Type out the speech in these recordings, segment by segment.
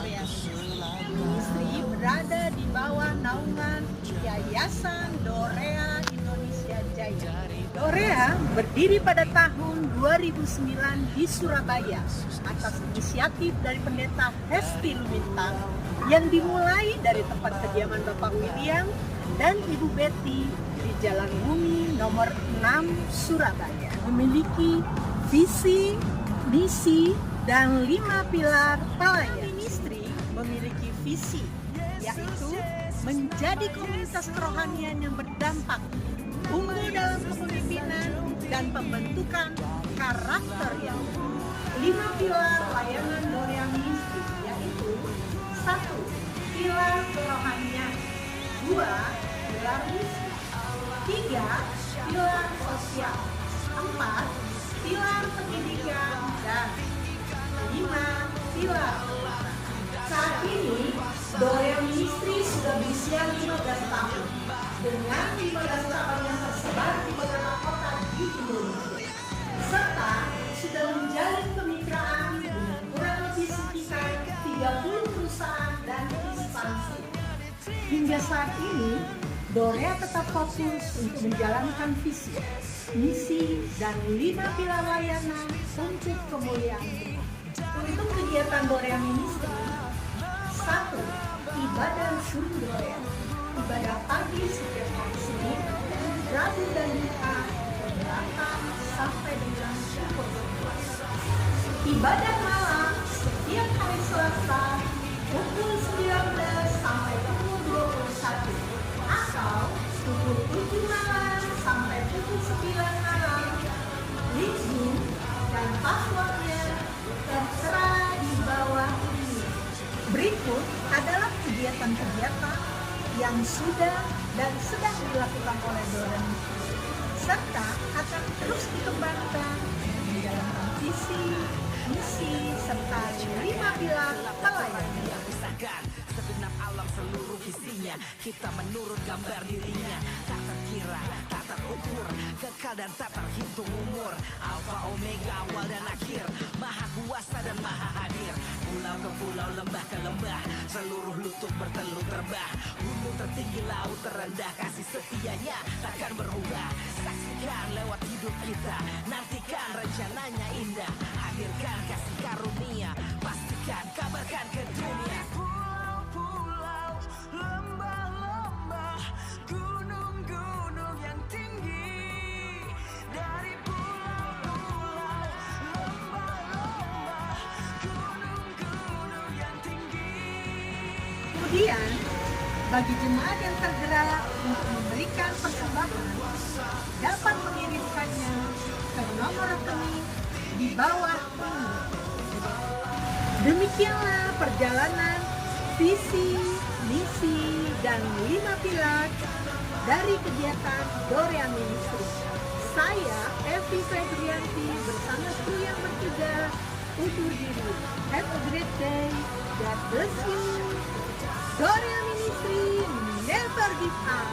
Dorean. Ministry berada di bawah naungan Yayasan Dorea Indonesia Jaya. Dorea berdiri pada tahun 2009 di Surabaya atas inisiatif dari Pendeta Hesti Lumintang yang dimulai dari tempat kediaman Bapak William dan Ibu Betty di Jalan Bumi nomor 6 Surabaya. Memiliki visi, misi, dan 5 pilar pelayanan. Ministry memiliki visi, yaitu menjadi komunitas kerohanian yang berdampak, unggul dalam kepemimpinan dan pembentukan karakter yang unggul. 5 pilar layanan Dorea Ministry, yaitu 1. Pilar kerohanian, 2. Pilar misi, 3. Pilar sosial, 4. Pilar pendidikan, dan 5. Pilar. Saat ini Dorea Ministry sudah berusia 15 tahun dengan 15 cabang yang tersebar di beberapa kota di Indonesia, serta sudah menjalin kemitraan dengan kurang lebih sekitar 30 perusahaan dan instansi. Hingga saat ini, Dorea tetap fokus untuk menjalankan visi, misi, dan 5 pilar layanan untuk kemuliaan Tuhan. Untuk kegiatan Dorea Ministry, 1. Ibadah Zoom Dorea. Ibadah pagi setiap hari Senin, Rabu dan Jumat, berangkat sampai dengan syukur berpuasa. Ibadah malam setiap hari Selasa, pukul 19 sampai pukul 21, atau pukul 7 malam sampai pukul 9 malam. Link Zoom dan passwordnya tertera di bawah ini. Berikut adalah kegiatan-kegiatan yang sudah dan sedang dilakukan oleh Dorea Ministry, serta akan terus dikembangkan menjalankan visi, misi, serta 5 pilar pelayanan. Segenap alam seluruh isinya, kita menurut gambar dirinya, tak terkira, tak terukur, kekal dan tak terhitung umur, Alfa Omega awal dan akhir, maha kuasa dan maha hadir, pulau ke pulau, lembah ke lembah, seluruh lutut bertelur terbah, gunung tertinggi, laut terendah, kasih setianya takkan berubah. Saksikan lewat hidup kita, nantikan rencananya indah, hadirkan kasih karunia, pastikan kabarkan ke dunia. Pulau-pulau, lembah-lembah, gunung-gunung yang tinggi, dari pulau-pulau, lembah-lembah, gunung-gunung yang tinggi. Kemudian, bagi jemaat yang tergerak untuk memberikan persembahan, dapat mengirimkannya ke nomor rekening di bawah ini. Demikianlah perjalanan visi, misi, dan 5 pilar dari kegiatan Dorea Ministry. Saya, Evi Febrianti, bersama kru yang bertugas undur diri. Have a great day. God bless you. Dorea Ministry never give up.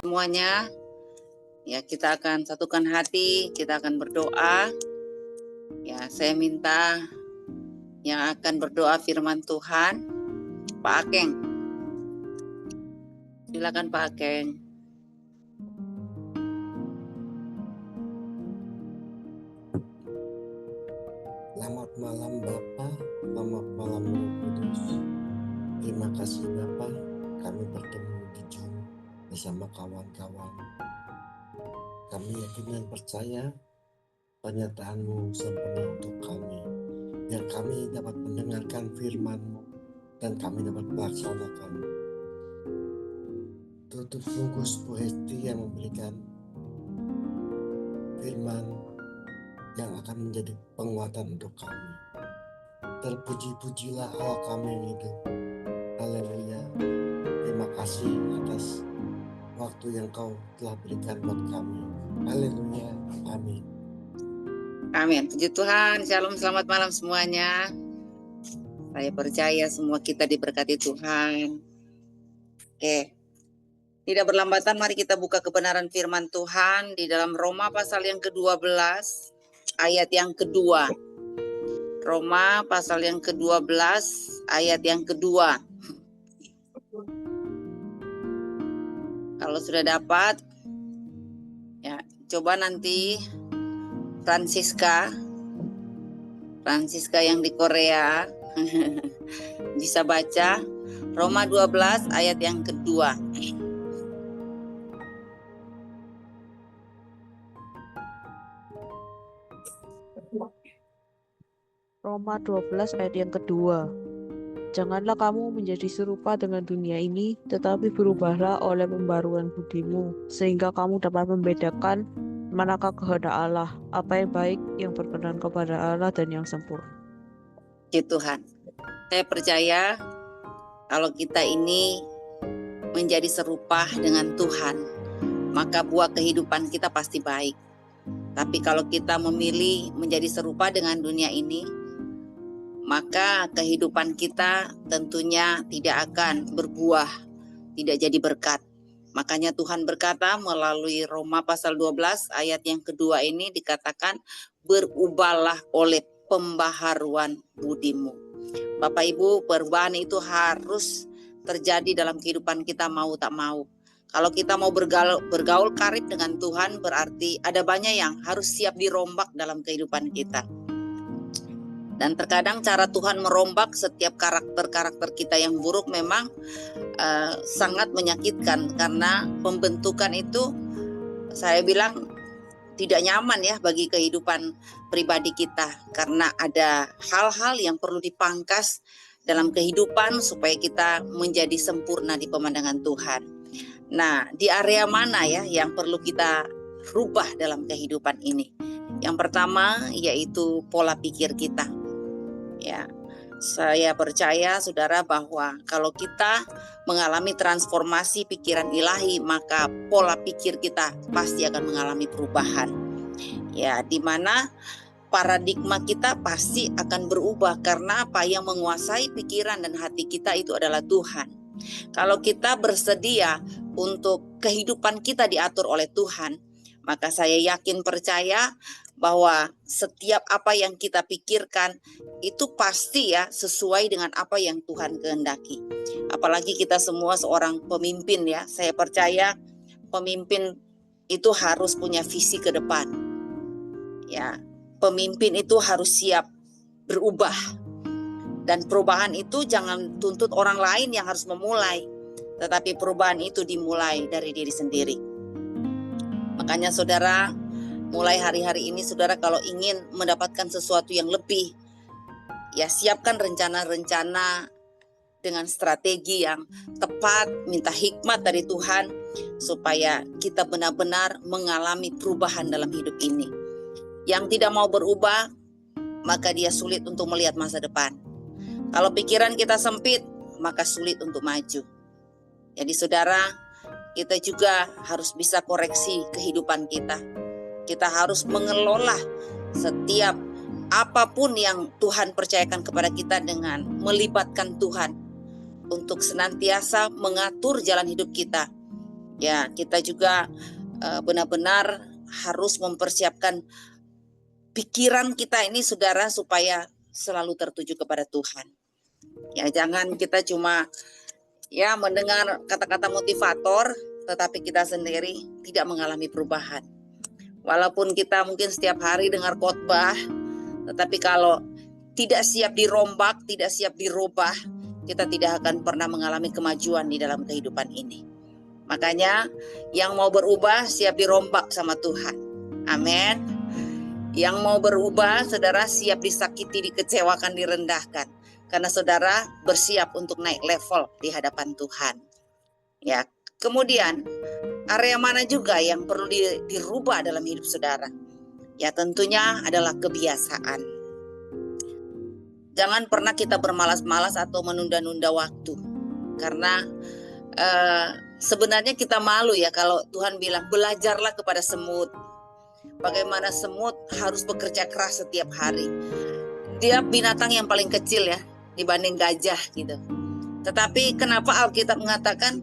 Semuanya, ya kita akan satukan hati, kita akan berdoa. Ya, saya minta yang akan berdoa firman Tuhan, Pak Akeng. Silakan Pak Akeng. Selamat malam Bapak, selamat malam Roh Kudus. Terima kasih Bapak, kami bertemu di Zoom bersama kawan-kawan. Kami yakin dan percaya pernyataan-Mu sempurna untuk kami, biar kami dapat mendengarkan firman-Mu dan kami dapat melaksanakan. Tutup bungkus Bu Hesti yang memberikan firman yang akan menjadi penguatan untuk kami. Terpuji-pujilah Allah kami yang hidup. Haleluya. Terima kasih atas waktu yang Kau telah berikan buat kami. Haleluya. Amin. Amin. Puji Tuhan. Shalom, selamat malam semuanya. Saya percaya semua kita diberkati Tuhan. Oke. Tidak berlambatan, mari kita buka kebenaran firman Tuhan di dalam Roma pasal yang ke-12, ayat yang kedua. Roma pasal yang ke-12, ayat yang kedua. Kalau sudah dapat, ya coba nanti Francisca yang di Korea bisa baca Roma 12 ayat yang kedua. Roma 12 ayat yang kedua. Janganlah kamu menjadi serupa dengan dunia ini, tetapi berubahlah oleh pembaruan budimu, sehingga kamu dapat membedakan manakah kehendak Allah, apa yang baik, yang berkenan kepada Allah, dan yang sempurna. Puji Tuhan. Saya percaya kalau kita ini menjadi serupa dengan Tuhan, maka buah kehidupan kita pasti baik. Tapi kalau kita memilih menjadi serupa dengan dunia ini, maka kehidupan kita tentunya tidak akan berbuah, tidak jadi berkat. Makanya Tuhan berkata melalui Roma pasal 12 ayat yang kedua ini dikatakan, berubahlah oleh pembaharuan budimu. Bapak Ibu, perubahan itu harus terjadi dalam kehidupan kita mau tak mau. Kalau kita mau bergaul karib dengan Tuhan, berarti ada banyak yang harus siap dirombak dalam kehidupan kita. Dan terkadang cara Tuhan merombak setiap karakter-karakter kita yang buruk memang sangat menyakitkan, karena pembentukan itu saya bilang tidak nyaman ya bagi kehidupan pribadi kita, karena ada hal-hal yang perlu dipangkas dalam kehidupan supaya kita menjadi sempurna di pemandangan Tuhan. Nah, di area mana ya yang perlu kita rubah dalam kehidupan ini? Yang pertama yaitu pola pikir kita. Ya, saya percaya saudara bahwa kalau kita mengalami transformasi pikiran ilahi, maka pola pikir kita pasti akan mengalami perubahan. Ya, di mana paradigma kita pasti akan berubah, karena apa yang menguasai pikiran dan hati kita itu adalah Tuhan. Kalau kita bersedia untuk kehidupan kita diatur oleh Tuhan, maka saya yakin percaya bahwa setiap apa yang kita pikirkan itu pasti ya sesuai dengan apa yang Tuhan kehendaki. Apalagi kita semua seorang pemimpin ya, saya percaya pemimpin itu harus punya visi ke depan. Ya, pemimpin itu harus siap berubah. Dan perubahan itu jangan tuntut orang lain yang harus memulai, tetapi perubahan itu dimulai dari diri sendiri. Makanya saudara, mulai hari-hari ini saudara kalau ingin mendapatkan sesuatu yang lebih, ya siapkan rencana-rencana dengan strategi yang tepat, minta hikmat dari Tuhan supaya kita benar-benar mengalami perubahan dalam hidup ini. Yang tidak mau berubah, maka dia sulit untuk melihat masa depan. Kalau pikiran kita sempit, maka sulit untuk maju. Jadi saudara, kita juga harus bisa koreksi kehidupan kita. Kita harus mengelola setiap apapun yang Tuhan percayakan kepada kita dengan melibatkan Tuhan untuk senantiasa mengatur jalan hidup kita. Ya, kita juga benar-benar harus mempersiapkan pikiran kita ini saudara supaya selalu tertuju kepada Tuhan. Ya, jangan kita cuma ya mendengar kata-kata motivator, tetapi kita sendiri tidak mengalami perubahan. Walaupun kita mungkin setiap hari dengar khotbah, tetapi kalau tidak siap dirombak, tidak siap dirubah, kita tidak akan pernah mengalami kemajuan di dalam kehidupan ini. Makanya yang mau berubah siap dirombak sama Tuhan. Amin. Yang mau berubah, saudara siap disakiti, dikecewakan, direndahkan. Karena saudara bersiap untuk naik level di hadapan Tuhan. Ya, kemudian area mana juga yang perlu dirubah dalam hidup saudara? Ya, tentunya adalah kebiasaan. Jangan pernah kita bermalas-malas atau menunda-nunda waktu. Karena sebenarnya kita malu ya kalau Tuhan bilang belajarlah kepada semut. Bagaimana semut harus bekerja keras setiap hari. Dia binatang yang paling kecil ya dibanding gajah gitu. Tetapi kenapa Alkitab mengatakan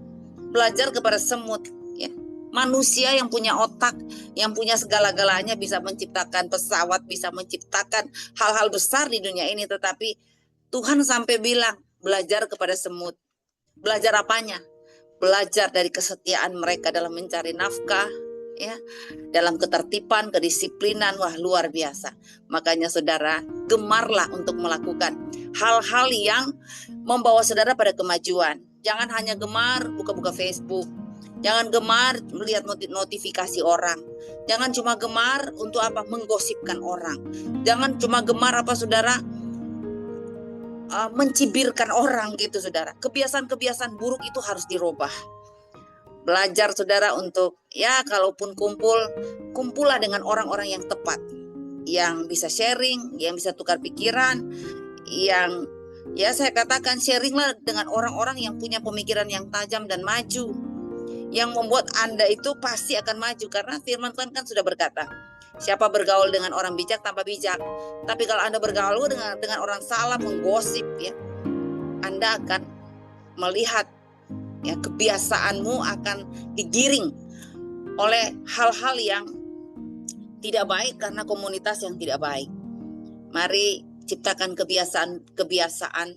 belajar kepada semut ya? Manusia yang punya otak, yang punya segala-galanya, bisa menciptakan pesawat, bisa menciptakan hal-hal besar di dunia ini, tetapi Tuhan sampai bilang belajar kepada semut. Belajar apanya? Belajar dari kesetiaan mereka dalam mencari nafkah, ya, dalam ketertiban, kedisiplinan. Wah, luar biasa. Makanya saudara, gemarlah untuk melakukan hal-hal yang membawa saudara pada kemajuan. Jangan hanya gemar buka-buka Facebook. Jangan gemar melihat notifikasi orang. Jangan cuma gemar untuk apa? Menggosipkan orang. Jangan cuma gemar apa saudara? Mencibirkan orang gitu saudara. Kebiasaan-kebiasaan buruk itu harus dirubah. Belajar saudara untuk ya kalaupun kumpulah dengan orang-orang yang tepat, yang bisa sharing, yang bisa tukar pikiran, yang ya saya katakan sharinglah dengan orang-orang yang punya pemikiran yang tajam dan maju, yang membuat Anda itu pasti akan maju, karena firman Tuhan kan sudah berkata, siapa bergaul dengan orang bijak tanpa bijak. Tapi kalau Anda bergaul dengan orang salah, menggosip, ya, Anda akan melihat ya kebiasaanmu akan digiring oleh hal-hal yang tidak baik karena komunitas yang tidak baik. Mari ciptakan kebiasaan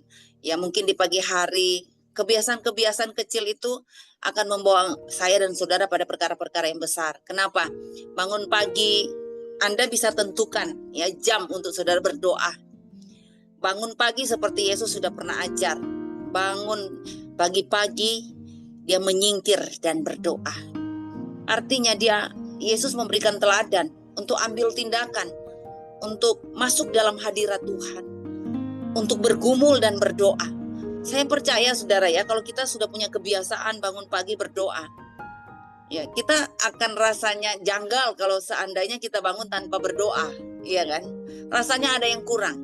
ya, mungkin di pagi hari. Kebiasaan-kebiasaan kecil itu akan membawa saya dan saudara pada perkara-perkara yang besar. Kenapa? Bangun pagi, Anda bisa tentukan ya jam untuk saudara berdoa. Bangun pagi seperti Yesus sudah pernah ajar. Bangun pagi-pagi, dia menyingkir dan berdoa. Artinya Yesus memberikan teladan untuk ambil tindakan, untuk masuk dalam hadirat Tuhan, untuk bergumul dan berdoa. Saya percaya saudara ya, kalau kita sudah punya kebiasaan bangun pagi berdoa, ya kita akan rasanya janggal kalau seandainya kita bangun tanpa berdoa, iya kan? Rasanya ada yang kurang.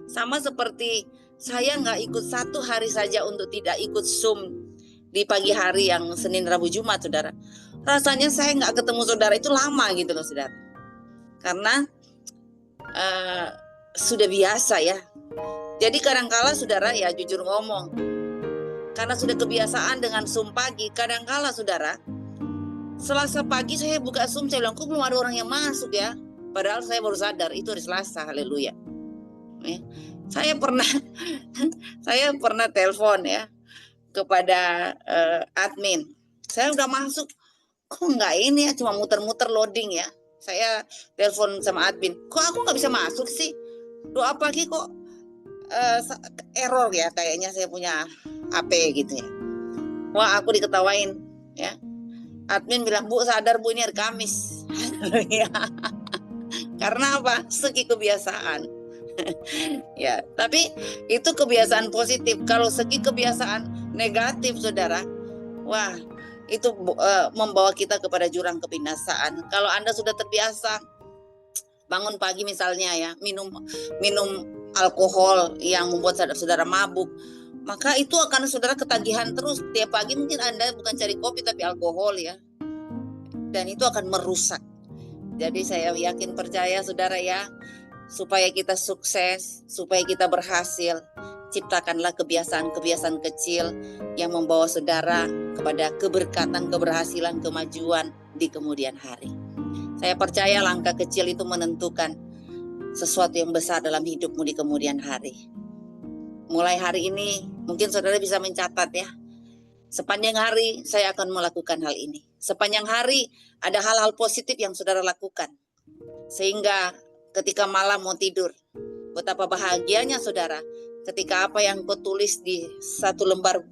Sama seperti saya nggak ikut 1 hari saja untuk tidak ikut Zoom di pagi hari yang Senin, Rabu, Jumat, saudara. Rasanya saya nggak ketemu saudara itu lama gitu loh, saudara. Karena sudah biasa ya. Jadi kadangkala saudara ya jujur ngomong, karena sudah kebiasaan dengan Zoom pagi, kadangkala saudara, Selasa pagi saya buka Zoom, saya bilang kok belum ada orang yang masuk ya. Padahal saya baru sadar itu hari Selasa, haleluya. Ya. Saya pernah telepon ya kepada admin. Saya udah masuk, kok nggak ini ya, cuma muter-muter loading ya. Saya telepon sama admin, kok aku nggak bisa masuk sih? Doa pagi kok error ya, kayaknya saya punya HP gitu ya. Wah, aku diketawain ya. Admin bilang, Bu sadar Bu ini hari Kamis. Karena apa? Segi kebiasaan. Ya, tapi itu kebiasaan positif. Kalau segi kebiasaan negatif saudara, wah itu membawa kita kepada jurang kebinasaan. Kalau Anda sudah terbiasa bangun pagi misalnya ya, minum alkohol yang membuat saudara mabuk, maka itu akan saudara ketagihan terus. Tiap pagi mungkin Anda bukan cari kopi tapi alkohol ya, dan itu akan merusak. Jadi saya yakin percaya saudara ya, supaya kita sukses, supaya kita berhasil, ciptakanlah kebiasaan-kebiasaan kecil yang membawa saudara kepada keberkatan, keberhasilan, kemajuan di kemudian hari. Saya percaya langkah kecil itu menentukan sesuatu yang besar dalam hidupmu di kemudian hari. Mulai hari ini mungkin saudara bisa mencatat ya, sepanjang hari saya akan melakukan hal ini. Sepanjang hari ada hal-hal positif yang saudara lakukan, sehingga ketika malam mau tidur, betapa bahagianya saudara ketika apa yang kau tulis di 1 lembar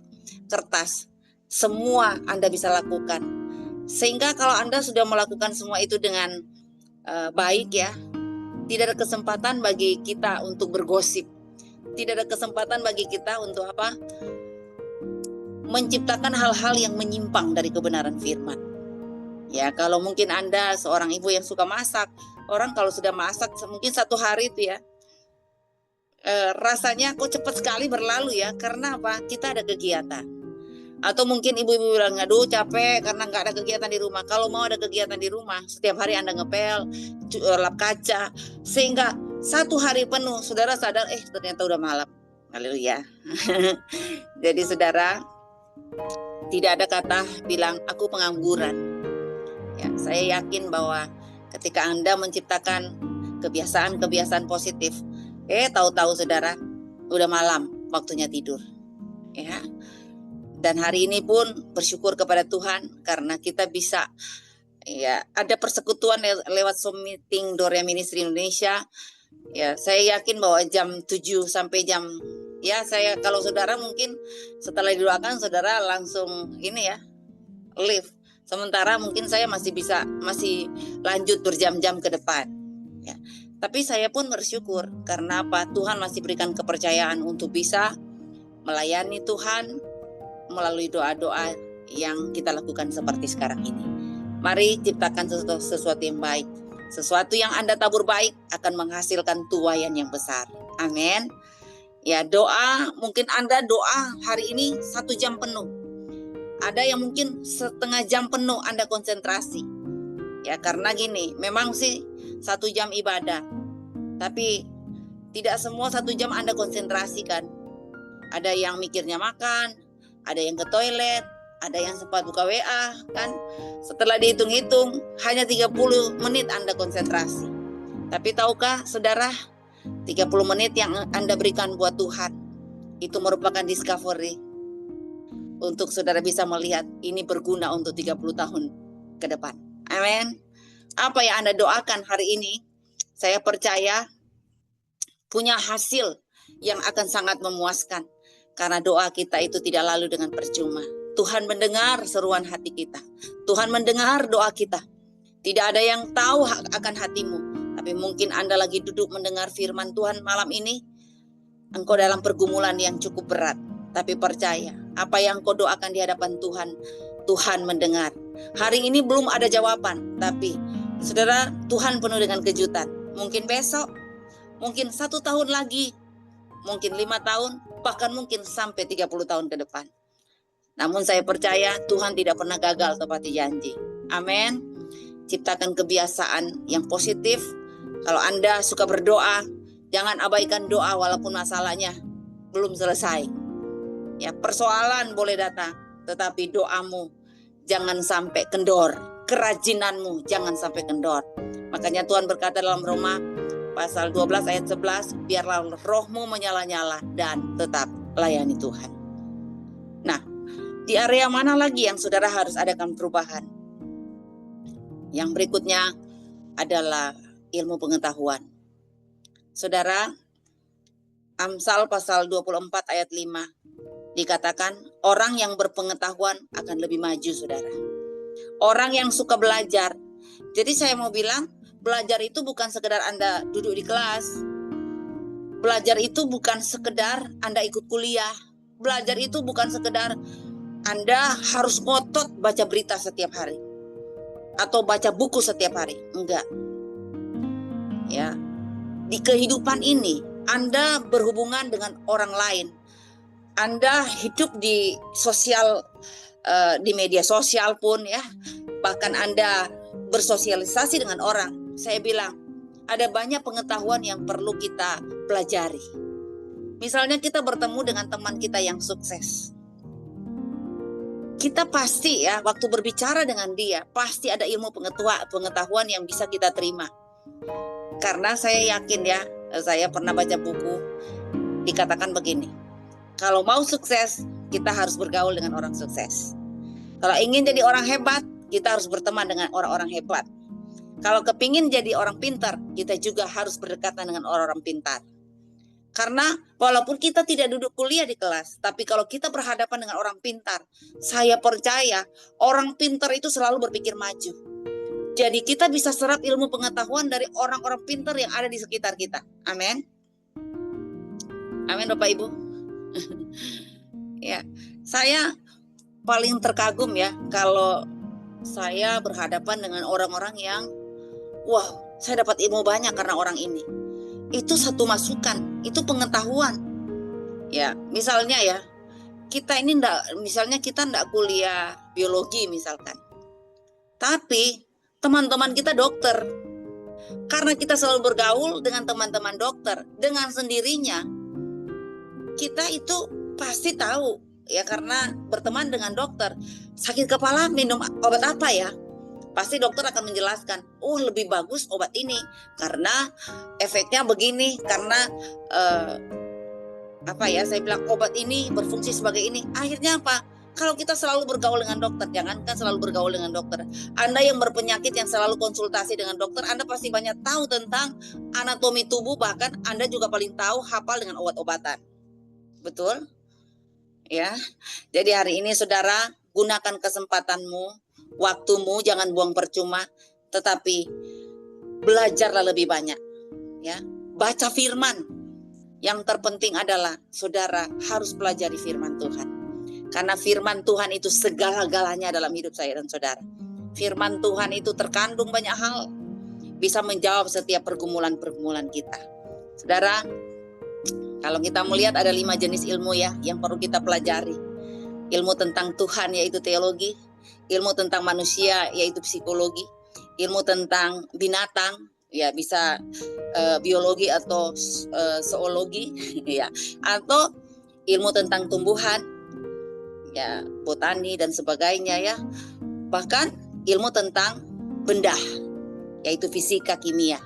kertas, semua Anda bisa lakukan. Sehingga kalau Anda sudah melakukan semua itu dengan baik ya, tidak ada kesempatan bagi kita untuk bergosip. Tidak ada kesempatan bagi kita untuk apa? Menciptakan hal-hal yang menyimpang dari kebenaran firman. Ya, kalau mungkin Anda seorang ibu yang suka masak, orang kalau sudah masak mungkin 1 hari itu ya, rasanya kok cepat sekali berlalu ya, karena apa? Kita ada kegiatan. Atau mungkin ibu-ibu bilang, aduh capek karena nggak ada kegiatan di rumah. Kalau mau ada kegiatan di rumah, setiap hari Anda ngepel, lap kaca, sehingga 1 hari penuh, saudara sadar, ternyata udah malam. Haleluya. Jadi saudara, tidak ada kata bilang, aku pengangguran. Ya, saya yakin bahwa ketika Anda menciptakan kebiasaan-kebiasaan positif, tahu-tahu saudara, udah malam, waktunya tidur. ya. Dan hari ini pun bersyukur kepada Tuhan karena kita bisa ya ada persekutuan lewat Zoom meeting Dorea Ministry Indonesia. Ya, saya yakin bahwa jam 7 sampai jam ya saya kalau saudara mungkin setelah didoakan saudara langsung ini ya live. Sementara mungkin saya masih lanjut berjam-jam ke depan. Ya. Tapi saya pun bersyukur karena apa? Tuhan masih berikan kepercayaan untuk bisa melayani Tuhan melalui doa-doa yang kita lakukan seperti sekarang ini. Mari ciptakan sesuatu yang baik. Sesuatu yang Anda tabur baik akan menghasilkan tuaian yang besar. Amin. Ya, doa, mungkin Anda doa hari ini 1 jam penuh. Ada yang mungkin setengah jam penuh Anda konsentrasi. Ya, karena gini, memang sih 1 jam ibadah. Tapi tidak semua 1 jam Anda konsentrasikan. Ada yang mikirnya makan, ada yang ke toilet, ada yang sempat buka WA, kan? Setelah dihitung-hitung, hanya 30 menit Anda konsentrasi. Tapi tahukah saudara, 30 menit yang Anda berikan buat Tuhan, itu merupakan discovery. Untuk saudara bisa melihat ini berguna untuk 30 tahun ke depan. Amin. Apa yang Anda doakan hari ini, saya percaya punya hasil yang akan sangat memuaskan. Karena doa kita itu tidak lalu dengan percuma. Tuhan mendengar seruan hati kita. Tuhan mendengar doa kita. Tidak ada yang tahu akan hatimu. Tapi mungkin Anda lagi duduk mendengar firman Tuhan malam ini. Engkau dalam pergumulan yang cukup berat. Tapi percaya, apa yang kau doakan di hadapan Tuhan, Tuhan mendengar. Hari ini belum ada jawaban. Tapi saudara, Tuhan penuh dengan kejutan. Mungkin besok, mungkin 1 tahun lagi, mungkin 5 tahun, bahkan mungkin sampai 30 tahun ke depan. Namun saya percaya Tuhan tidak pernah gagal tepati janji. Amin. Ciptakan kebiasaan yang positif. Kalau Anda suka berdoa, jangan abaikan doa walaupun masalahnya belum selesai. Ya, persoalan boleh datang, tetapi doamu jangan sampai kendor. Kerajinanmu jangan sampai kendor. Makanya Tuhan berkata dalam Roma pasal 12 ayat 11, biarlah rohmu menyala-nyala dan tetap layani Tuhan. Nah, di area mana lagi yang saudara harus adakan perubahan? Yang berikutnya adalah ilmu pengetahuan. Saudara, Amsal pasal 24 ayat 5 dikatakan orang yang berpengetahuan akan lebih maju, saudara. Orang yang suka belajar. Jadi saya mau bilang, belajar itu bukan sekedar Anda duduk di kelas. Belajar itu bukan sekedar Anda ikut kuliah. Belajar itu bukan sekedar Anda harus ngotot baca berita setiap hari atau baca buku setiap hari. Enggak. Ya. Di kehidupan ini Anda berhubungan dengan orang lain. Anda hidup di sosial, di media sosial pun ya. Bahkan Anda bersosialisasi dengan orang. Saya bilang ada banyak pengetahuan yang perlu kita pelajari. Misalnya kita bertemu dengan teman kita yang sukses. Kita pasti ya waktu berbicara dengan dia pasti ada ilmu pengetahuan yang bisa kita terima. Karena saya yakin ya, saya pernah baca buku dikatakan begini. Kalau mau sukses, kita harus bergaul dengan orang sukses. Kalau ingin jadi orang hebat, kita harus berteman dengan orang-orang hebat. Kalau kepingin jadi orang pintar, kita juga harus berdekatan dengan orang-orang pintar. Karena walaupun kita tidak duduk kuliah di kelas, tapi kalau kita berhadapan dengan orang pintar, saya percaya orang pintar itu selalu berpikir maju. Jadi kita bisa serap ilmu pengetahuan dari orang-orang pintar yang ada di sekitar kita. Amin. Amin Bapak Ibu. Ya, saya paling terkagum ya kalau saya berhadapan dengan orang-orang yang wah, saya dapat ilmu banyak karena orang ini. Itu satu masukan, itu pengetahuan. Ya, misalnya ya, kita enggak kuliah biologi misalkan. Tapi teman-teman kita dokter. Karena kita selalu bergaul dengan teman-teman dokter, dengan sendirinya kita itu pasti tahu ya karena berteman dengan dokter. Sakit kepala minum obat apa ya? Pasti dokter akan menjelaskan, oh lebih bagus obat ini karena efeknya begini, karena saya bilang obat ini berfungsi sebagai ini. Akhirnya apa? Kalau kita selalu bergaul dengan dokter, jangankan selalu bergaul dengan dokter. Anda yang berpenyakit yang selalu konsultasi dengan dokter, Anda pasti banyak tahu tentang anatomi tubuh, bahkan Anda juga paling tahu hafal dengan obat-obatan. Betul? Ya. Jadi hari ini saudara, gunakan kesempatanmu, waktumu, jangan buang percuma, tetapi belajarlah lebih banyak. Ya. Baca firman. Yang terpenting adalah saudara harus pelajari firman Tuhan. Karena firman Tuhan itu segala-galanya dalam hidup saya dan saudara. Firman Tuhan itu terkandung banyak hal. Bisa menjawab setiap pergumulan-pergumulan kita. Saudara, kalau kita melihat ada 5 jenis ilmu ya yang perlu kita pelajari. Ilmu tentang Tuhan yaitu teologi. Ilmu tentang manusia yaitu psikologi. Ilmu tentang binatang ya bisa biologi atau zoologi ya, atau ilmu tentang tumbuhan ya, botani dan sebagainya ya. Bahkan ilmu tentang benda yaitu fisika, kimia.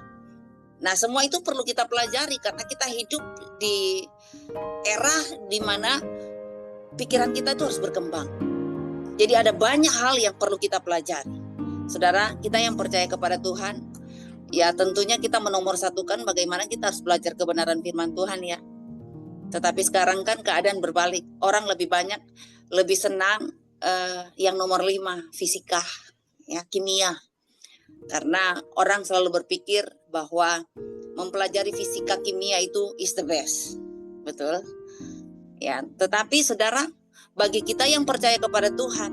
Nah, semua itu perlu kita pelajari karena kita hidup di era di mana pikiran kita itu harus berkembang. Jadi ada banyak hal yang perlu kita pelajari. Saudara, kita yang percaya kepada Tuhan, ya tentunya kita menomorsatukan bagaimana kita harus belajar kebenaran firman Tuhan ya. Tetapi sekarang kan keadaan berbalik. Orang lebih senang yang nomor 5, fisika, ya, kimia. Karena orang selalu berpikir bahwa mempelajari fisika kimia itu is the best. Betul? Ya, tetapi saudara, bagi kita yang percaya kepada Tuhan,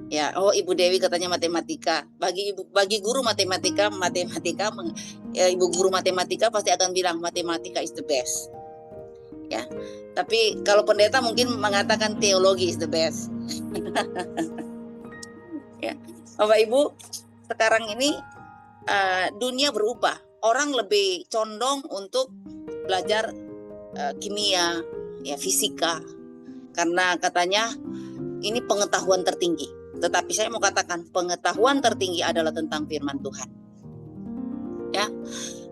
ya, Ibu Dewi katanya matematika. Bagi guru matematika, Ibu guru matematika pasti akan bilang matematika is the best. Ya, tapi kalau pendeta mungkin mengatakan teologi is the best. Ya, Bapak Ibu, sekarang ini dunia berubah. Orang lebih condong untuk belajar kimia, ya fisika, karena katanya ini pengetahuan tertinggi. Tetapi saya mau katakan pengetahuan tertinggi adalah tentang firman Tuhan. Ya,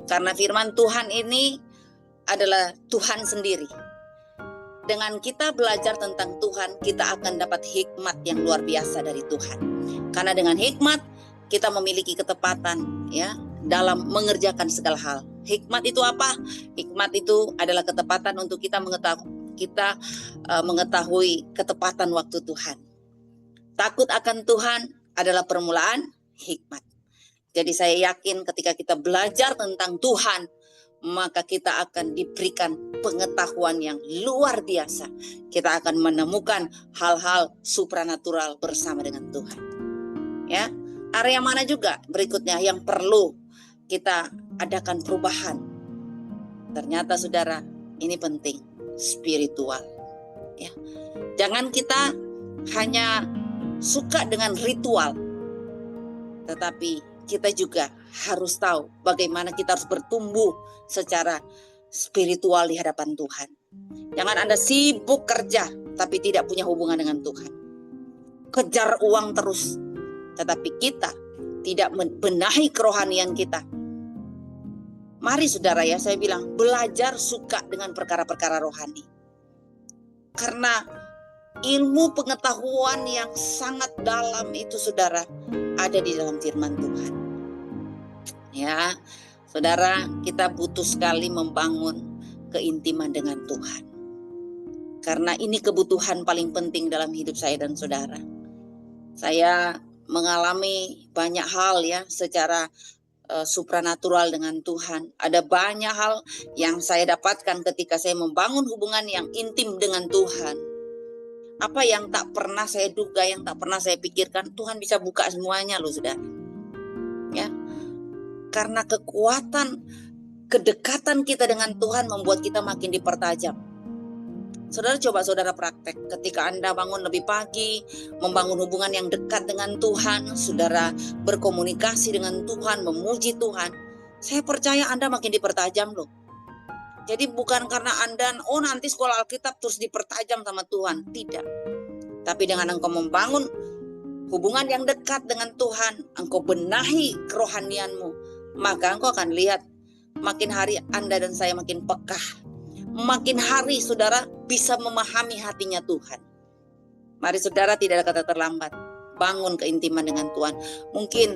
karena firman Tuhan ini adalah Tuhan sendiri. Dengan kita belajar tentang Tuhan, kita akan dapat hikmat yang luar biasa dari Tuhan. Karena dengan hikmat kita memiliki ketepatan ya dalam mengerjakan segala hal. Hikmat itu apa? Hikmat itu adalah ketepatan untuk kita mengetahui ketepatan waktu Tuhan. Takut akan Tuhan adalah permulaan hikmat. Jadi saya yakin ketika kita belajar tentang Tuhan, maka kita akan diberikan pengetahuan yang luar biasa. Kita akan menemukan hal-hal supranatural bersama dengan Tuhan. Ya, area mana juga berikutnya yang perlu kita adakan perubahan? Ternyata saudara, ini penting, spiritual. Ya, jangan kita hanya suka dengan ritual, tetapi kita juga harus tahu bagaimana kita harus bertumbuh secara spiritual di hadapan Tuhan. Jangan Anda sibuk kerja tapi tidak punya hubungan dengan Tuhan. Kejar uang terus, tetapi kita tidak membenahi kerohanian kita. Mari saudara ya, saya bilang belajar suka dengan perkara-perkara rohani. Karena ilmu pengetahuan yang sangat dalam itu saudara ada di dalam firman Tuhan. Ya, saudara, kita butuh sekali membangun keintiman dengan Tuhan. Karena ini kebutuhan paling penting dalam hidup saya dan saudara. Saya mengalami banyak hal ya secara supranatural dengan Tuhan. Ada banyak hal yang saya dapatkan ketika saya membangun hubungan yang intim dengan Tuhan. Apa yang tak pernah saya duga, yang tak pernah saya pikirkan, Tuhan bisa buka semuanya loh saudara. Ya, karena kekuatan, kedekatan kita dengan Tuhan membuat kita makin dipertajam. Saudara, coba saudara praktek. Ketika Anda bangun lebih pagi, membangun hubungan yang dekat dengan Tuhan, saudara berkomunikasi dengan Tuhan, memuji Tuhan, saya percaya Anda makin dipertajam loh. Jadi bukan karena Anda, nanti sekolah Alkitab terus dipertajam sama Tuhan. Tidak. Tapi dengan engkau membangun hubungan yang dekat dengan Tuhan, engkau benahi kerohanianmu, maka engkau akan lihat makin hari Anda dan saya makin peka, makin hari saudara bisa memahami hatinya Tuhan. Mari saudara, tidak ada kata terlambat. Bangun keintiman dengan Tuhan. Mungkin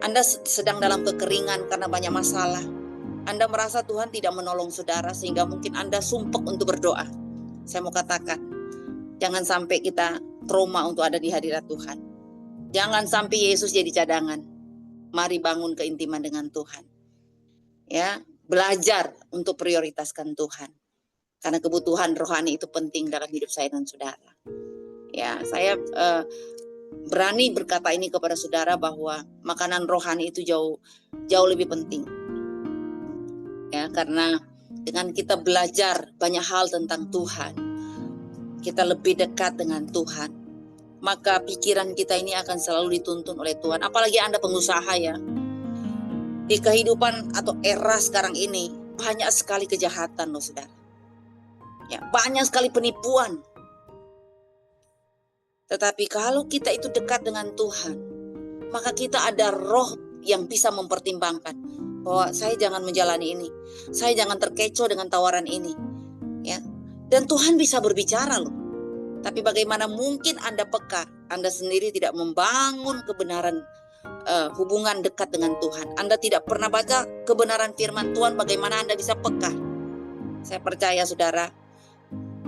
Anda sedang dalam kekeringan karena banyak masalah. Anda merasa Tuhan tidak menolong saudara sehingga mungkin Anda sumpek untuk berdoa. Saya mau katakan, jangan sampai kita trauma untuk ada di hadirat Tuhan. Jangan sampai Yesus jadi cadangan. Mari bangun keintiman dengan Tuhan. Ya, belajar untuk prioritaskan Tuhan. Karena kebutuhan rohani itu penting dalam hidup saya dan saudara. Ya, saya berani berkata ini kepada saudara bahwa makanan rohani itu jauh lebih penting. Ya, karena dengan kita belajar banyak hal tentang Tuhan, kita lebih dekat dengan Tuhan, maka pikiran kita ini akan selalu dituntun oleh Tuhan. Apalagi Anda pengusaha ya. Di kehidupan atau era sekarang ini banyak sekali kejahatan loh saudara. Ya, banyak sekali penipuan. Tetapi kalau kita itu dekat dengan Tuhan, maka kita ada roh yang bisa mempertimbangkan bahwa saya jangan menjalani ini, saya jangan terkecoh dengan tawaran ini, ya. Dan Tuhan bisa berbicara loh. Tapi bagaimana mungkin Anda peka, Anda sendiri tidak membangun kebenaran hubungan dekat dengan Tuhan. Anda tidak pernah baca kebenaran firman Tuhan, bagaimana Anda bisa peka? Saya percaya saudara,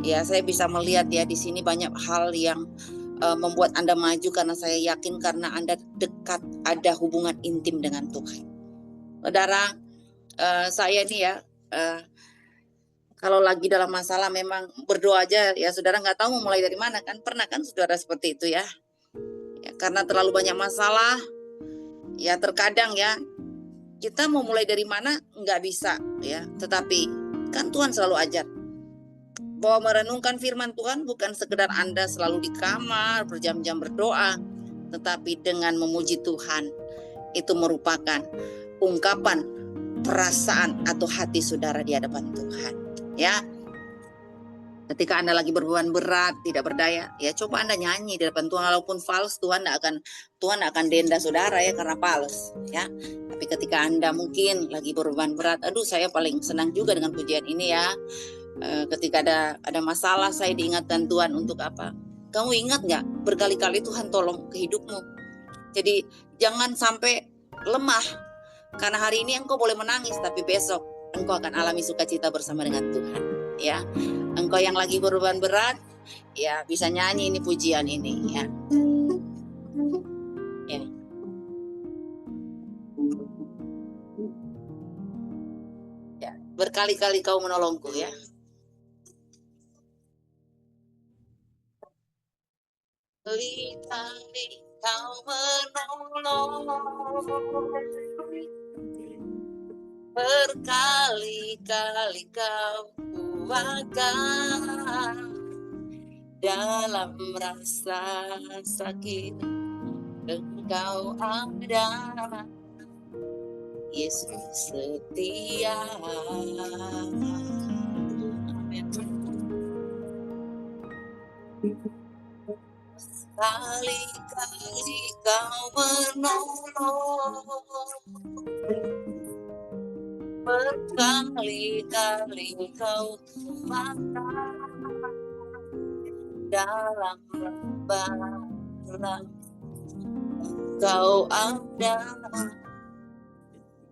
ya saya bisa melihat ya di sini banyak hal yang membuat Anda maju karena saya yakin karena Anda dekat, ada hubungan intim dengan Tuhan. Saudara, saya ini ya, kalau lagi dalam masalah memang berdoa aja ya saudara, nggak tahu mau mulai dari mana kan. Pernah kan saudara seperti itu ya, karena terlalu banyak masalah ya, terkadang ya kita mau mulai dari mana nggak bisa ya. Tetapi kan Tuhan selalu ajar bahwa merenungkan firman Tuhan bukan sekedar Anda selalu di kamar berjam-jam berdoa, tetapi dengan memuji Tuhan itu merupakan ungkapan perasaan atau hati saudara di hadapan Tuhan. Ya, ketika Anda lagi berbeban berat, tidak berdaya, ya coba Anda nyanyi di hadapan Tuhan. Walaupun fals, Tuhan akan denda saudara ya karena fals. Ya, tapi ketika Anda mungkin lagi berbeban berat, aduh saya paling senang juga dengan pujian ini ya. Ketika ada masalah, saya diingatkan Tuhan untuk apa? Kamu ingat nggak? Berkali-kali Tuhan tolong ke hidupmu. Jadi jangan sampai lemah. Karena hari ini engkau boleh menangis, tapi besok engkau akan alami sukacita bersama dengan Tuhan. Ya, engkau yang lagi berbeban berat, ya bisa nyanyi ini pujian ini. Ya. Ya. Ya. Berkali-kali kau menolongku ya. Berkali-kali kau menolong, berkali-kali kau kuatkan dalam rasa sakit, engkau ada, Yesus setia. Kali-kali kau menolong, berkali-kali kau kuatkan dalam lembah gelap, engkau ada,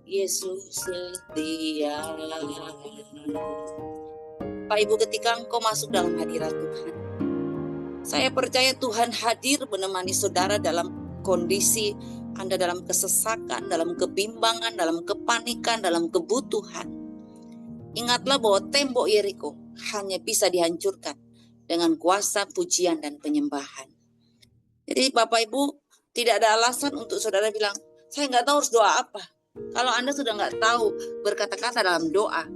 Yesus setia. Bapak Ibu, ketika engkau masuk dalam hadirat Tuhan, saya percaya Tuhan hadir menemani saudara dalam kondisi Anda dalam kesesakan, dalam kebimbangan, dalam kepanikan, dalam kebutuhan. Ingatlah bahwa tembok Yeriko hanya bisa dihancurkan dengan kuasa pujian dan penyembahan. Jadi Bapak Ibu, tidak ada alasan untuk saudara bilang, saya nggak tahu harus doa apa. Kalau Anda sudah nggak tahu berkata-kata dalam doa,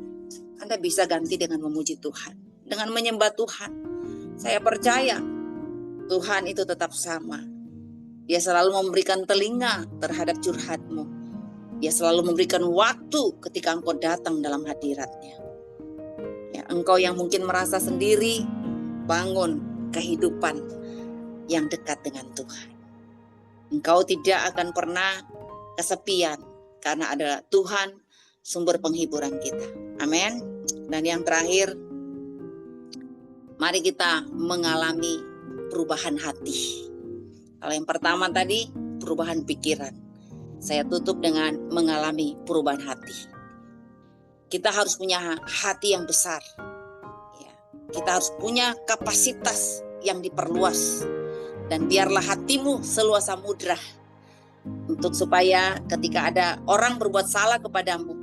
Anda bisa ganti dengan memuji Tuhan, dengan menyembah Tuhan. Saya percaya Tuhan itu tetap sama. Dia selalu memberikan telinga terhadap curhatmu. Dia selalu memberikan waktu ketika engkau datang dalam hadiratnya. Ya, engkau yang mungkin merasa sendiri, bangun kehidupan yang dekat dengan Tuhan. Engkau tidak akan pernah kesepian karena adalah Tuhan sumber penghiburan kita. Amin. Dan yang terakhir, Mari kita mengalami perubahan hati. Kalau yang pertama tadi, perubahan pikiran. Saya tutup dengan mengalami perubahan hati. Kita harus punya hati yang besar. Ya, kita harus punya kapasitas yang diperluas. Dan biarlah hatimu seluas samudra. Untuk supaya ketika ada orang berbuat salah kepadamu,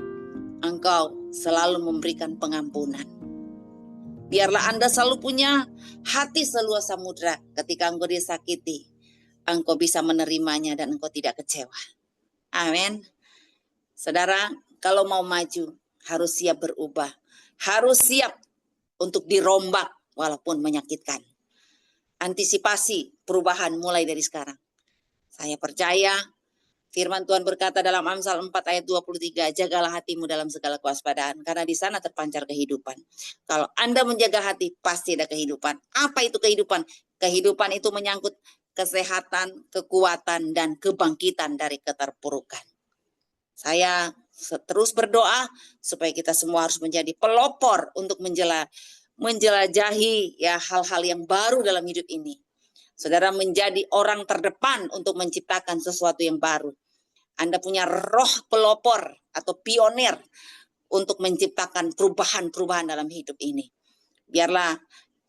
engkau selalu memberikan pengampunan. Biarlah Anda selalu punya hati seluas samudra. Ketika engkau disakiti, engkau bisa menerimanya dan engkau tidak kecewa. Amin. Saudara, kalau mau maju, harus siap berubah. Harus siap untuk dirombak walaupun menyakitkan. Antisipasi perubahan mulai dari sekarang. Saya percaya firman Tuhan berkata dalam Amsal 4 ayat 23, jagalah hatimu dalam segala kewaspadaan, karena di sana terpancar kehidupan. Kalau Anda menjaga hati, pasti ada kehidupan. Apa itu kehidupan? Kehidupan itu menyangkut kesehatan, kekuatan, dan kebangkitan dari keterpurukan. Saya terus berdoa supaya kita semua harus menjadi pelopor untuk menjelajahi ya hal-hal yang baru dalam hidup ini. Saudara menjadi orang terdepan untuk menciptakan sesuatu yang baru. Anda punya roh pelopor atau pionir untuk menciptakan perubahan-perubahan dalam hidup ini. Biarlah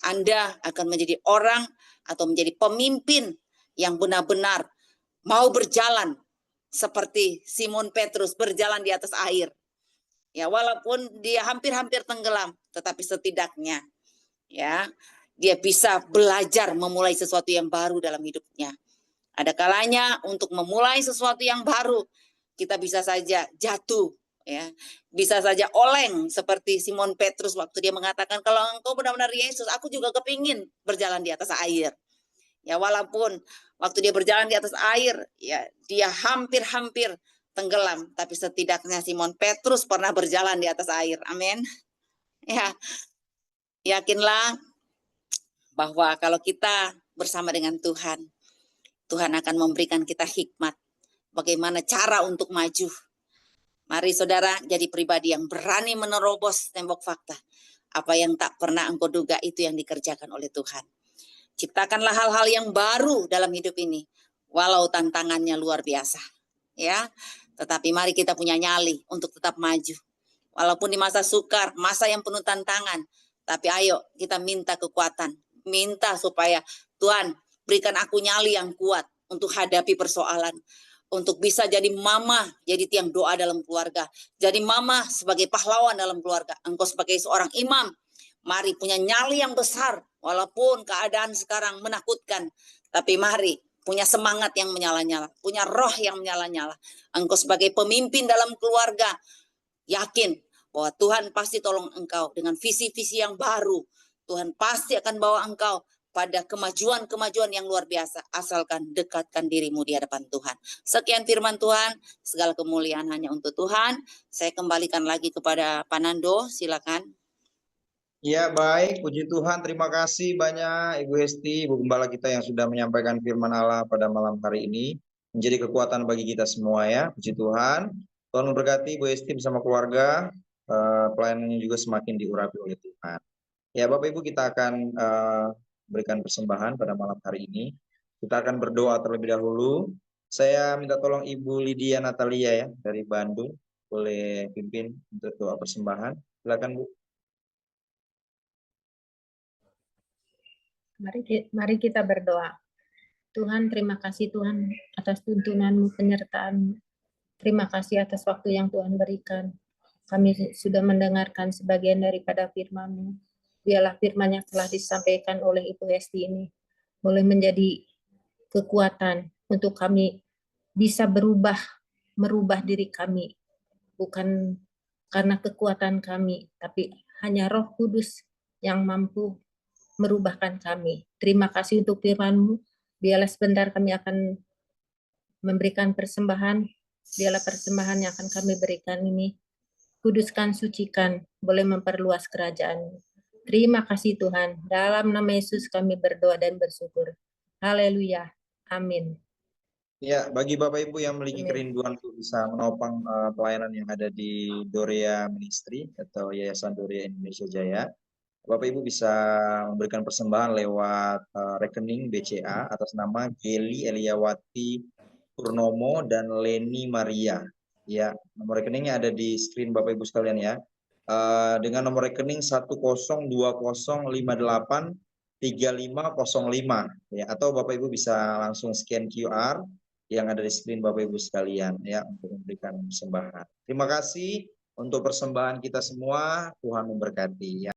Anda akan menjadi orang atau menjadi pemimpin yang benar-benar mau berjalan seperti Simon Petrus berjalan di atas air. Ya, walaupun dia hampir-hampir tenggelam, tetapi setidaknya ya dia bisa belajar memulai sesuatu yang baru dalam hidupnya. Ada kalanya untuk memulai sesuatu yang baru, kita bisa saja jatuh, ya, bisa saja oleng seperti Simon Petrus waktu dia mengatakan, kalau engkau benar-benar Yesus, aku juga kepingin berjalan di atas air. Ya, walaupun waktu dia berjalan di atas air, ya, dia hampir-hampir tenggelam, tapi setidaknya Simon Petrus pernah berjalan di atas air. Amin. Ya, yakinlah bahwa kalau kita bersama dengan Tuhan, Tuhan akan memberikan kita hikmat bagaimana cara untuk maju. Mari saudara jadi pribadi yang berani menerobos tembok fakta. Apa yang tak pernah engkau duga itu yang dikerjakan oleh Tuhan. Ciptakanlah hal-hal yang baru dalam hidup ini, walau tantangannya luar biasa. Ya, tetapi mari kita punya nyali untuk tetap maju. Walaupun di masa sukar, masa yang penuh tantangan, tapi ayo kita minta kekuatan, minta supaya Tuhan berikan aku nyali yang kuat untuk hadapi persoalan, untuk bisa jadi mama, jadi tiang doa dalam keluarga, jadi mama sebagai pahlawan dalam keluarga, engkau sebagai seorang imam, mari punya nyali yang besar, walaupun keadaan sekarang menakutkan, tapi mari punya semangat yang menyala-nyala, punya roh yang menyala-nyala. Engkau sebagai pemimpin dalam keluarga, yakin bahwa Tuhan pasti tolong engkau dengan visi-visi yang baru. Tuhan pasti akan bawa engkau pada kemajuan-kemajuan yang luar biasa, asalkan dekatkan dirimu di hadapan Tuhan. Sekian firman Tuhan, segala kemuliaan hanya untuk Tuhan. Saya kembalikan lagi kepada Panando, silakan. Ya baik, puji Tuhan, terima kasih banyak Ibu Hesti, Ibu Gembala kita yang sudah menyampaikan firman Allah pada malam hari ini. Menjadi kekuatan bagi kita semua ya, puji Tuhan. Tuhan memberkati Ibu Hesti bersama keluarga, pelayanannya juga semakin diurapi oleh Tuhan. Ya Bapak Ibu, kita akan berikan persembahan pada malam hari ini. Kita akan berdoa terlebih dahulu. Saya minta tolong Ibu Lydia Natalia ya, dari Bandung, boleh pimpin untuk doa persembahan. Silakan Bu. Mari kita berdoa. Tuhan, terima kasih Tuhan atas tuntunan-Mu, penyertaan-Mu. Terima kasih atas waktu yang Tuhan berikan. Kami sudah mendengarkan sebagian daripada firman-Mu. Biarlah firman yang telah disampaikan oleh Ibu Hesti ini boleh menjadi kekuatan untuk kami bisa merubah diri kami. Bukan karena kekuatan kami, tapi hanya Roh Kudus yang mampu merubahkan kami. Terima kasih untuk firman-Mu. Biarlah sebentar kami akan memberikan persembahan. Biarlah persembahan yang akan kami berikan ini kuduskan, sucikan, boleh memperluas kerajaan-Mu. Terima kasih Tuhan. Dalam nama Yesus kami berdoa dan bersyukur. Haleluya. Amin. Ya, bagi Bapak Ibu yang memiliki kerinduan untuk bisa menopang pelayanan yang ada di Dorea Ministry atau Yayasan Dorea Indonesia Jaya, Bapak Ibu bisa memberikan persembahan lewat rekening BCA atas nama Geli Eliawati Purnomo dan Leni Maria. Ya, nomor rekeningnya ada di screen Bapak Ibu sekalian ya. Dengan nomor rekening 1020583505 ya, atau Bapak Ibu bisa langsung scan QR yang ada di screen Bapak Ibu sekalian ya untuk memberikan persembahan. Terima kasih untuk persembahan kita semua. Tuhan memberkati ya.